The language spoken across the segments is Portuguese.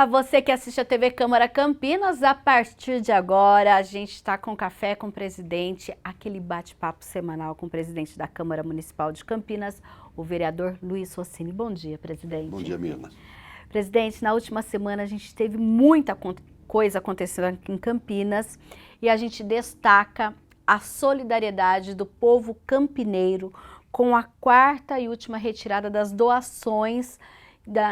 Olá, você que assiste a TV Câmara Campinas, a partir de agora a gente está com Café com o Presidente, aquele bate-papo semanal com o presidente da Câmara Municipal de Campinas, o vereador Luiz Rossini. Bom dia, presidente. Bom dia, Mirna. Presidente, na última semana a gente teve muita coisa acontecendo aqui em Campinas e a gente destaca a solidariedade do povo campineiro com a quarta e última retirada das doações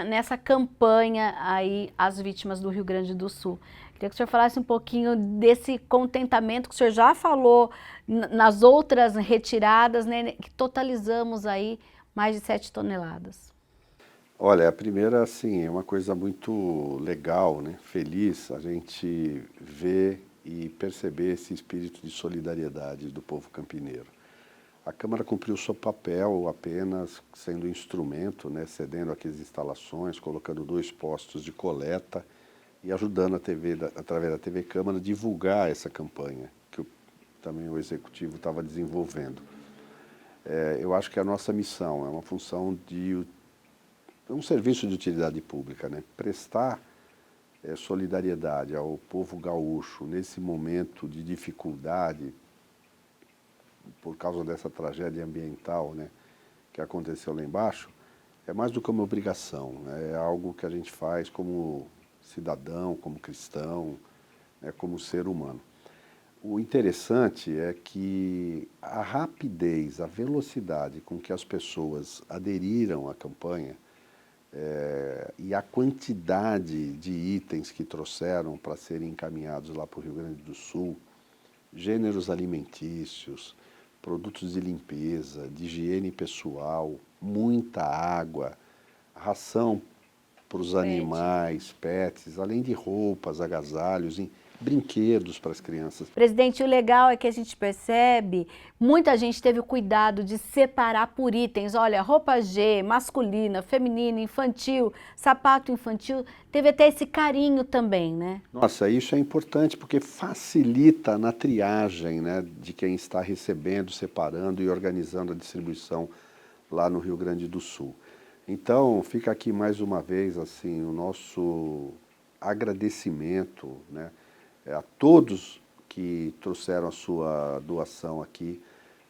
nessa campanha aí às vítimas do Rio Grande do Sul. Queria que o senhor falasse um pouquinho desse contentamento que o senhor já falou nas outras retiradas, né, que totalizamos aí mais de 7 toneladas. Olha, a primeira, assim, é uma coisa muito legal, né? Feliz a gente ver e perceber esse espírito de solidariedade do povo campineiro. A Câmara cumpriu seu papel apenas sendo instrumento, né, cedendo aqui as instalações, colocando 2 postos de coleta e ajudando a TV, através da TV Câmara, a divulgar essa campanha que também o Executivo estava desenvolvendo. Eu acho que a nossa missão é uma função de um serviço de utilidade pública, né? Prestar solidariedade ao povo gaúcho nesse momento de dificuldade, por causa dessa tragédia ambiental, né, que aconteceu lá embaixo, é mais do que uma obrigação, né, é algo que a gente faz como cidadão, como cristão, né, como ser humano. O interessante é que a rapidez, a velocidade com que as pessoas aderiram à campanha e a quantidade de itens que trouxeram para serem encaminhados lá para o Rio Grande do Sul, gêneros alimentícios, produtos de limpeza, de higiene pessoal, muita água, ração para os animais, pets, além de roupas, agasalhos, brinquedos para as crianças. Presidente, o legal é que a gente percebe, muita gente teve o cuidado de separar por itens, olha, roupa G, masculina, feminina, infantil, sapato infantil, teve até esse carinho também, né? Nossa, isso é importante porque facilita na triagem, né, de quem está recebendo, separando e organizando a distribuição lá no Rio Grande do Sul. Então, fica aqui mais uma vez assim, o nosso agradecimento, né, a todos que trouxeram a sua doação aqui,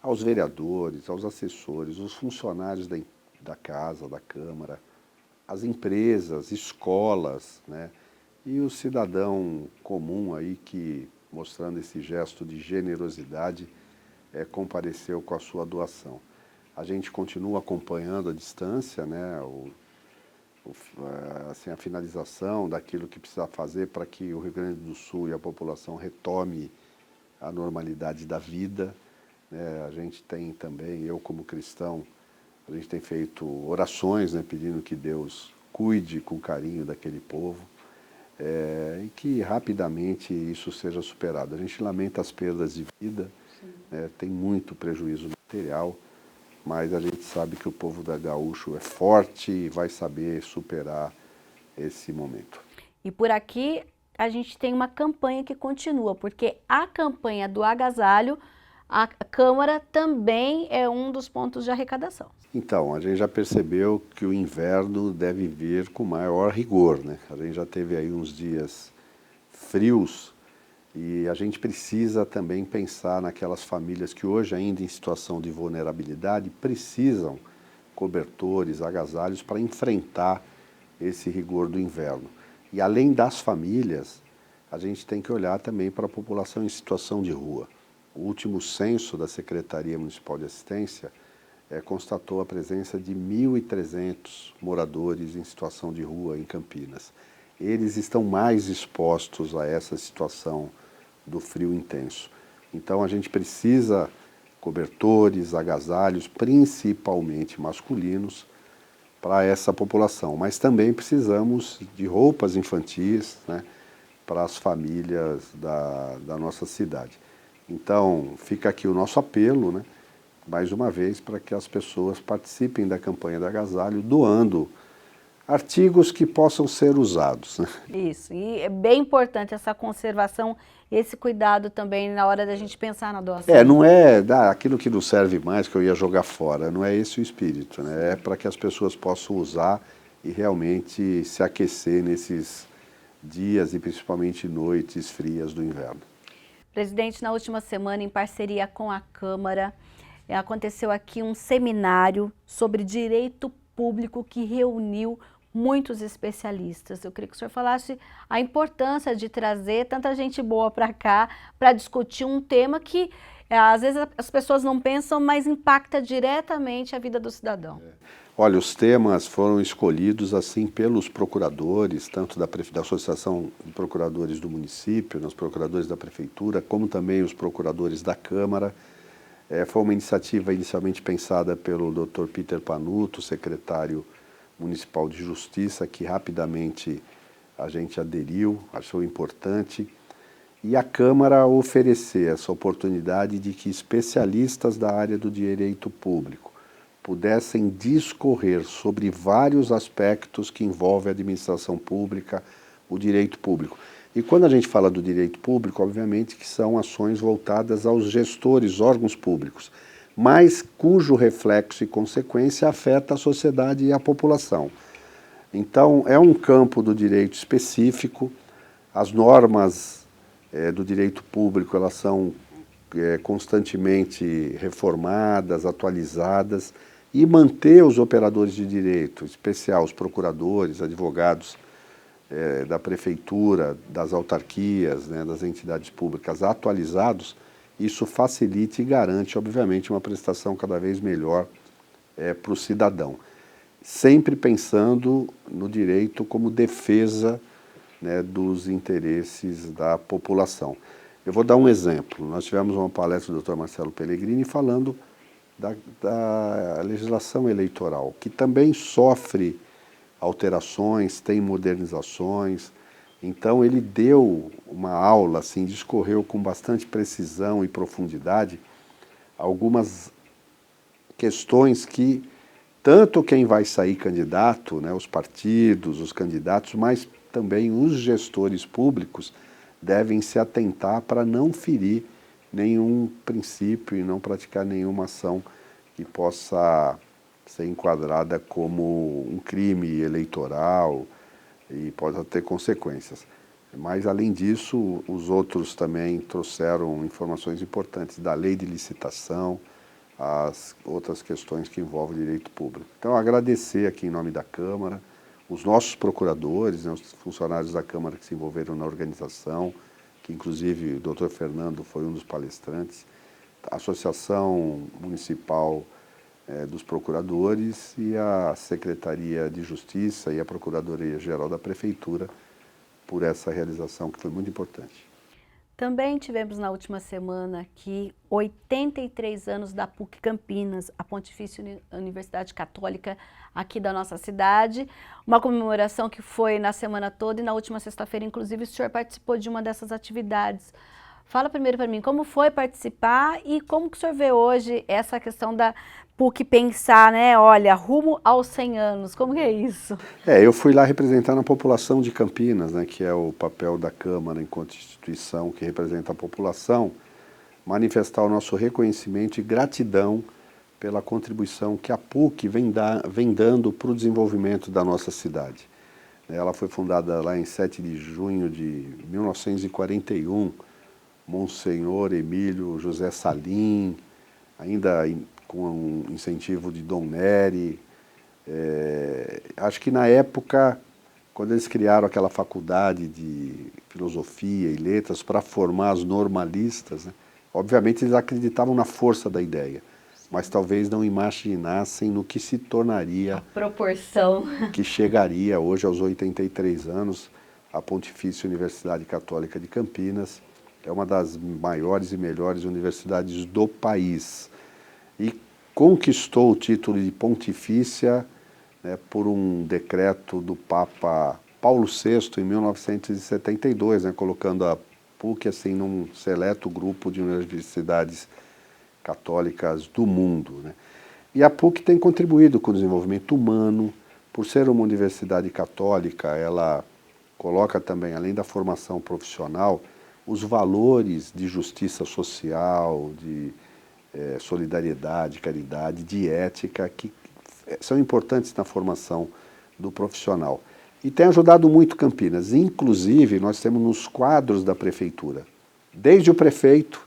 aos vereadores, aos assessores, os funcionários da casa, da Câmara, as empresas, escolas, né, e o cidadão comum aí que, mostrando esse gesto de generosidade, compareceu com a sua doação. A gente continua acompanhando à distância, né, assim, a finalização daquilo que precisa fazer para que o Rio Grande do Sul e a população retome a normalidade da vida. A gente tem também, eu como cristão, a gente tem feito orações, né, pedindo que Deus cuide com carinho daquele povo e que rapidamente isso seja superado. A gente lamenta as perdas de vida, tem muito prejuízo material, mas a gente sabe que o povo da Gaúcho é forte e vai saber superar esse momento. E por aqui a gente tem uma campanha que continua, porque a campanha do agasalho, a Câmara também é um dos pontos de arrecadação. Então, a gente já percebeu que o inverno deve vir com maior rigor, né? A gente já teve aí uns dias frios e a gente precisa também pensar naquelas famílias que hoje, ainda em situação de vulnerabilidade, precisam cobertores, agasalhos para enfrentar esse rigor do inverno. E além das famílias, a gente tem que olhar também para a população em situação de rua. O último censo da Secretaria Municipal de Assistência constatou a presença de 1.300 moradores em situação de rua em Campinas. Eles estão mais expostos a essa situação do frio intenso. Então a gente precisa cobertores, agasalhos, principalmente masculinos, para essa população. Mas também precisamos de roupas infantis, né, para as famílias da nossa cidade. Então fica aqui o nosso apelo, né, mais uma vez, para que as pessoas participem da campanha do agasalho, doando artigos que possam ser usados, né? Isso, e é bem importante essa conservação, esse cuidado também na hora da gente pensar na doação. Não é aquilo que não serve mais que eu ia jogar fora, não é esse o espírito, né? É para que as pessoas possam usar e realmente se aquecer nesses dias e principalmente noites frias do inverno. Presidente, na última semana, em parceria com a Câmara, aconteceu aqui um seminário sobre direito público que reuniu muitos especialistas. Eu queria que o senhor falasse a importância de trazer tanta gente boa para cá para discutir um tema que às vezes as pessoas não pensam, mas impacta diretamente a vida do cidadão. Olha, os temas foram escolhidos assim pelos procuradores, tanto da Associação de Procuradores do município, os procuradores da Prefeitura, como também os procuradores da Câmara. Foi uma iniciativa inicialmente pensada pelo Dr. Peter Panuto, secretário municipal de Justiça, que rapidamente a gente aderiu, achou importante. E a Câmara oferecer essa oportunidade de que especialistas da área do direito público pudessem discorrer sobre vários aspectos que envolvem a administração pública, o direito público. E quando a gente fala do direito público, obviamente que são ações voltadas aos gestores, órgãos públicos, mas cujo reflexo e consequência afeta a sociedade e a população. Então, é um campo do direito específico, as normas do direito público, elas são constantemente reformadas, atualizadas, e manter os operadores de direito, em especial os procuradores, advogados da prefeitura, das autarquias, das entidades públicas atualizados, isso facilita e garante, obviamente, uma prestação cada vez melhor para o cidadão. Sempre pensando no direito como defesa dos interesses da população. Eu vou dar um exemplo. Nós tivemos uma palestra do Dr. Marcelo Pellegrini falando da legislação eleitoral, que também sofre alterações, tem modernizações. Então ele deu uma aula, assim, discorreu com bastante precisão e profundidade algumas questões que tanto quem vai sair candidato, os partidos, os candidatos, mas também os gestores públicos devem se atentar para não ferir nenhum princípio e não praticar nenhuma ação que possa ser enquadrada como um crime eleitoral e possa ter consequências. Mas, além disso, os outros também trouxeram informações importantes da lei de licitação, as outras questões que envolvem o direito público. Então, agradecer aqui em nome da Câmara, os nossos procuradores, os funcionários da Câmara que se envolveram na organização, que inclusive o doutor Fernando foi um dos palestrantes, a Associação Municipal dos Procuradores e a Secretaria de Justiça e a Procuradoria-Geral da Prefeitura por essa realização que foi muito importante. Também tivemos na última semana aqui 83 anos da PUC Campinas, a Pontifícia Universidade Católica aqui da nossa cidade. Uma comemoração que foi na semana toda e na última sexta-feira, inclusive, o senhor participou de uma dessas atividades. Fala primeiro para mim, como foi participar e como que o senhor vê hoje essa questão da PUC pensar, olha, rumo aos 100 anos, como que é isso? Eu fui lá representar a população de Campinas, que é o papel da Câmara enquanto instituição que representa a população, manifestar o nosso reconhecimento e gratidão pela contribuição que a PUC vem dando para o desenvolvimento da nossa cidade. Ela foi fundada lá em 7 de junho de 1941, Monsenhor Emílio José Salim, ainda com um incentivo de Dom Nery. Acho que na época, quando eles criaram aquela faculdade de filosofia e letras para formar os normalistas, obviamente eles acreditavam na força da ideia, mas talvez não imaginassem no que se tornaria, a proporção que chegaria hoje aos 83 anos, a Pontifícia Universidade Católica de Campinas. É uma das maiores e melhores universidades do país. E conquistou o título de pontifícia por um decreto do Papa Paulo VI em 1972, colocando a PUC assim, num seleto grupo de universidades católicas do mundo. E a PUC tem contribuído com o desenvolvimento humano. Por ser uma universidade católica, ela coloca também, além da formação profissional, os valores de justiça social, de solidariedade, caridade, de ética, que são importantes na formação do profissional. e tem ajudado muito Campinas. Inclusive, nós temos nos quadros da prefeitura, desde o prefeito,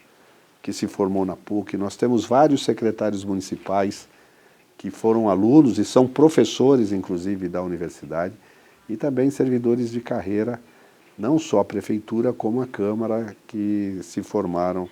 que se formou na PUC, nós temos vários secretários municipais que foram alunos e são professores, inclusive, da universidade, e também servidores de carreira, não só a prefeitura, como a Câmara, que se formaram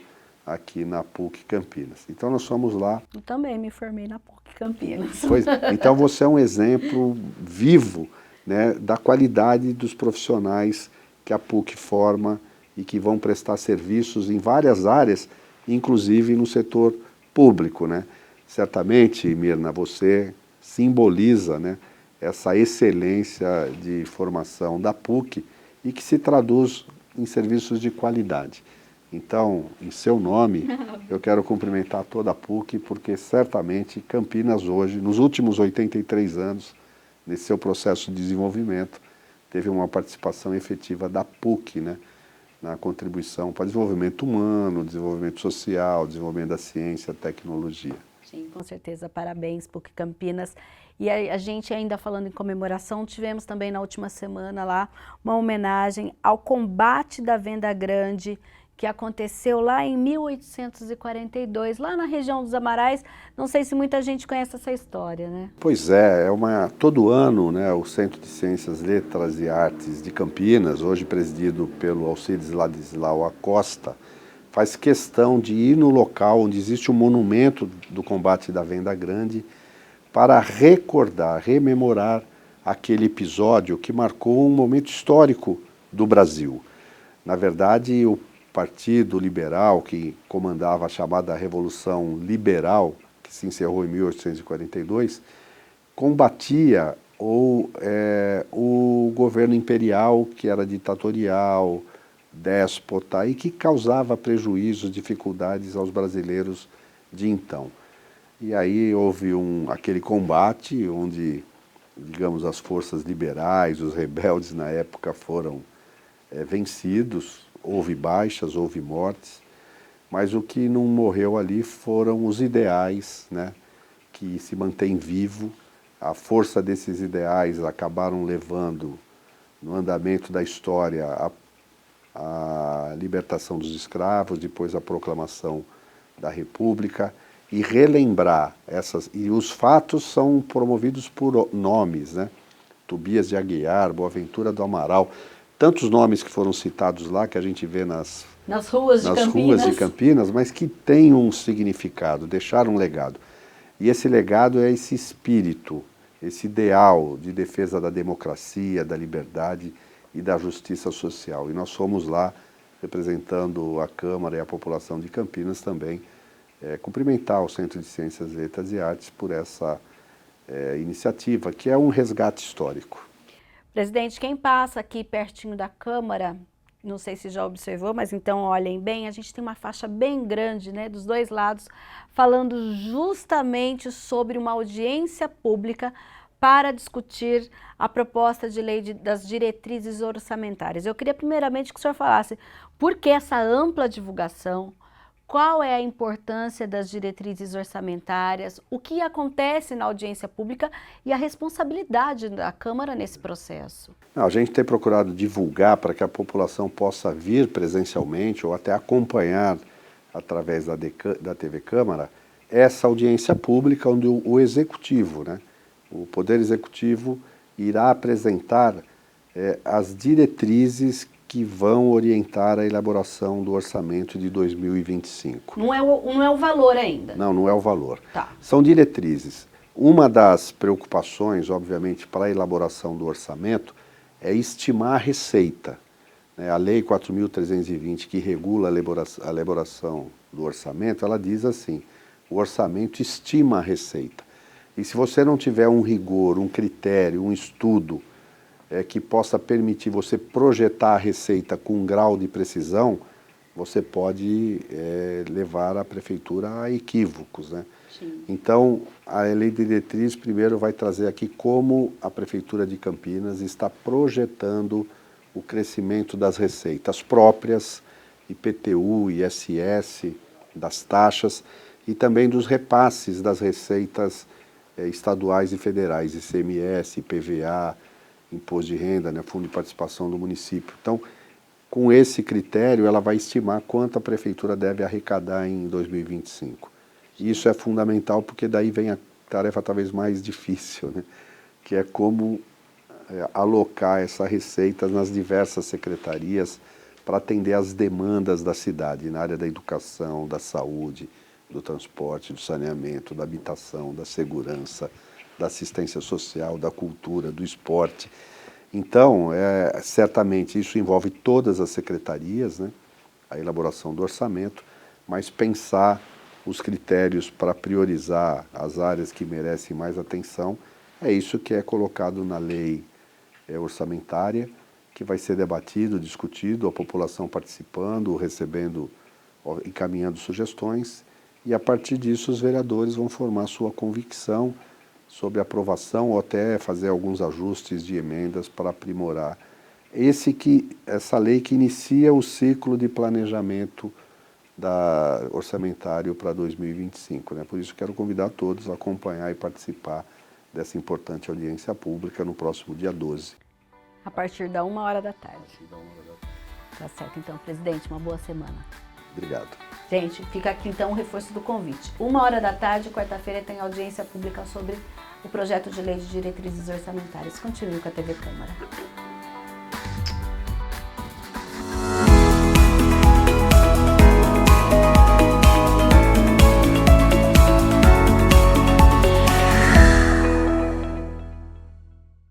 aqui na PUC Campinas. Então nós fomos lá. Eu também me formei na PUC Campinas. Pois, então você é um exemplo vivo, né, da qualidade dos profissionais que a PUC forma e que vão prestar serviços em várias áreas, inclusive no setor público, né? Certamente, Mirna, você simboliza, né, essa excelência de formação da PUC e que se traduz em serviços de qualidade. Então, em seu nome, eu quero cumprimentar toda a PUC, porque certamente Campinas hoje, nos últimos 83 anos, nesse seu processo de desenvolvimento, teve uma participação efetiva da PUC, né, na contribuição para o desenvolvimento humano, desenvolvimento social, desenvolvimento da ciência, tecnologia. Sim, com certeza. Parabéns, PUC Campinas. E a gente ainda falando em comemoração, tivemos também na última semana lá uma homenagem ao combate da venda grande, que aconteceu lá em 1842, lá na região dos Amarais. Não sei se muita gente conhece essa história, né? Pois é, todo ano, né, o Centro de Ciências, Letras e Artes de Campinas, hoje presidido pelo Alcides Ladislau Acosta, faz questão de ir no local onde existe um monumento do combate da venda grande para recordar, rememorar aquele episódio que marcou um momento histórico do Brasil. Na verdade, o Partido Liberal, que comandava a chamada Revolução Liberal, que se encerrou em 1842, combatia o governo imperial, que era ditatorial, déspota e que causava prejuízos, dificuldades aos brasileiros de então. E aí houve aquele combate onde, digamos, as forças liberais, os rebeldes na época foram vencidos. Houve baixas, houve mortes, mas o que não morreu ali foram os ideais, né, que se mantêm vivos. A força desses ideais acabaram levando, no andamento da história, a libertação dos escravos, depois a proclamação da República, e relembrar e os fatos são promovidos por nomes, né? Tobias de Aguiar, Boaventura do Amaral, tantos nomes que foram citados lá, que a gente vê nas ruas de Campinas, mas que têm um significado, deixaram um legado. E esse legado é esse espírito, esse ideal de defesa da democracia, da liberdade e da justiça social. E nós fomos lá, representando a Câmara e a população de Campinas também, cumprimentar o Centro de Ciências, Letras e Artes por essa iniciativa, que é um resgate histórico. Presidente, quem passa aqui pertinho da Câmara, não sei se já observou, mas então olhem bem, a gente tem uma faixa bem grande, né, dos dois lados, falando justamente sobre uma audiência pública para discutir a proposta de lei das diretrizes orçamentárias. Eu queria primeiramente que o senhor falasse por que essa ampla divulgação, qual é a importância das diretrizes orçamentárias, o que acontece na audiência pública e a responsabilidade da Câmara nesse processo? A gente tem procurado divulgar para que a população possa vir presencialmente ou até acompanhar através da TV Câmara essa audiência pública onde o Executivo, né, o Poder Executivo irá apresentar as diretrizes que vão orientar a elaboração do orçamento de 2025. Não é o valor ainda? Não é o valor. Tá. São diretrizes. Uma das preocupações, obviamente, para a elaboração do orçamento é estimar a receita. A Lei 4.320, que regula a elaboração do orçamento, ela diz assim, o orçamento estima a receita. E se você não tiver um rigor, um critério, um estudo que possa permitir você projetar a receita com um grau de precisão, você pode levar a prefeitura a equívocos, né? Sim. Então, a lei de diretriz primeiro vai trazer aqui como a Prefeitura de Campinas está projetando o crescimento das receitas próprias, IPTU, ISS, das taxas e também dos repasses das receitas estaduais e federais, ICMS, IPVA, imposto de renda, né, fundo de participação do município. Então, com esse critério, ela vai estimar quanto a prefeitura deve arrecadar em 2025. E isso é fundamental porque daí vem a tarefa talvez mais difícil, né, que é como alocar essa receita nas diversas secretarias para atender às demandas da cidade, na área da educação, da saúde, do transporte, do saneamento, da habitação, da segurança, da assistência social, da cultura, do esporte. Então, certamente isso envolve todas as secretarias, né, a elaboração do orçamento, mas pensar os critérios para priorizar as áreas que merecem mais atenção, é isso que é colocado na lei orçamentária, que vai ser debatido, discutido, a população participando, recebendo, encaminhando sugestões, e a partir disso os vereadores vão formar sua convicção sobre aprovação ou até fazer alguns ajustes de emendas para aprimorar essa lei que inicia o ciclo de planejamento orçamentário para 2025. Né? Por isso quero convidar todos a acompanhar e participar dessa importante audiência pública no próximo dia 12. A partir da 1h. Tá certo, então, presidente, uma boa semana. Obrigado. Gente, fica aqui então o reforço do convite. 1h, quarta-feira, tem audiência pública sobre o projeto de lei de diretrizes orçamentárias. Continue com a TV Câmara.